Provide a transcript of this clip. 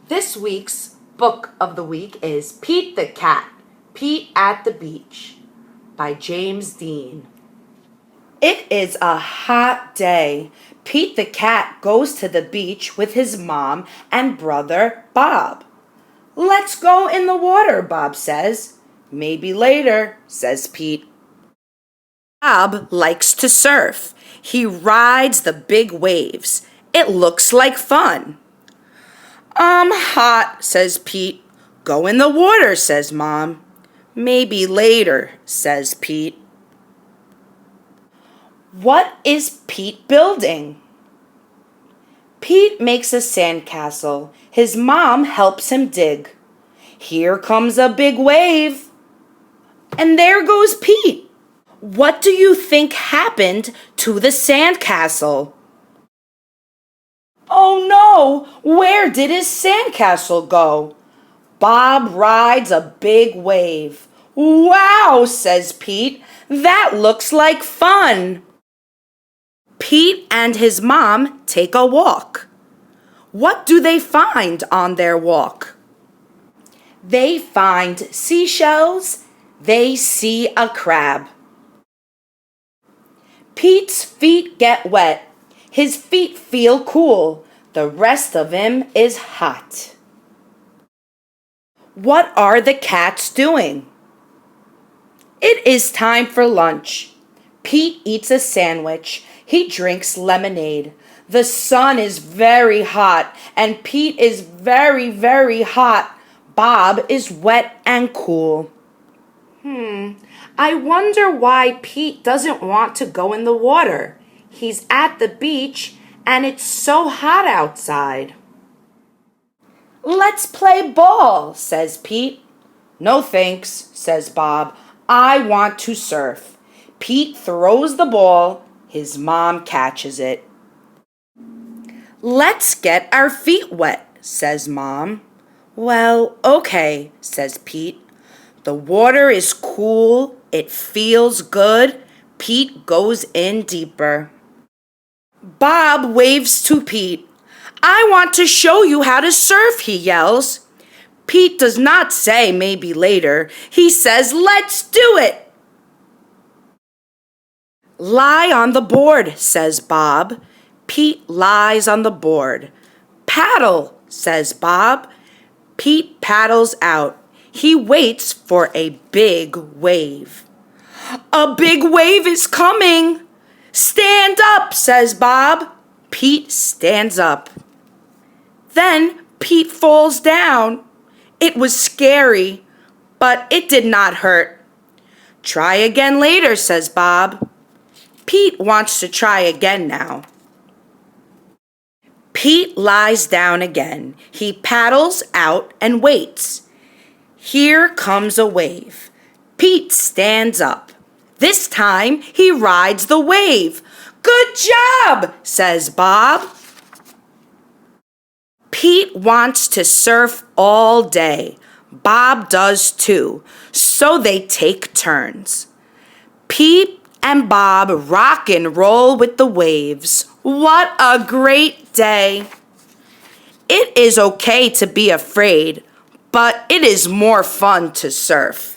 This week's book of the week is Pete the Cat, Pete at the Beach by James Dean. It is a hot day. Pete the cat goes to the beach with his mom and brother Bob. "Let's go in the water," Bob says. "Maybe later," says Pete. Bob likes to surf. He rides the big waves. It looks like fun. "I'm hot," says Pete. "Go in the water," says Mom. "Maybe later," says Pete. What is Pete building? Pete makes a sandcastle. His mom helps him dig. Here comes a big wave. And there goes Pete. What do you think happened to the sandcastle? Oh no! Where did his sandcastle go? Bob rides a big wave. "Wow," says Pete. "That looks like fun." Pete and his mom take a walk. What do they find on their walk? They find seashells. They see a crab. Pete's feet get wet. His feet feel cool. The rest of him is hot. What are the cats doing? It is time for lunch. Pete eats a sandwich. He drinks lemonade. The sun is very hot, and Pete is very, very hot. Bob is wet and cool. I wonder why Pete doesn't want to go in the water. He's at the beach, and it's so hot outside. "Let's play ball," says Pete. "No thanks," says Bob. "I want to surf." Pete throws the ball. His mom catches it. "Let's get our feet wet," says Mom. "Well, okay," says Pete. The water is cool. It feels good. Pete goes in deeper. Bob waves to Pete. "I want to show you how to surf," he yells. Pete does not say maybe later. He says, "Let's do it." "Lie on the board," says Bob. Pete lies on the board. "Paddle," says Bob. Pete paddles out. He waits for a big wave. "A big wave is coming." "Stand up," says Bob. Pete stands up. Then Pete falls down. It was scary, but it did not hurt. "Try again later," says Bob. Pete wants to try again now. Pete lies down again. He paddles out and waits. Here comes a wave. Pete stands up. This time he rides the wave. "Good job," says Bob. Pete wants to surf all day. Bob does too, so they take turns. Pete and Bob rock and roll with the waves. What a great day! It is okay to be afraid, but it is more fun to surf.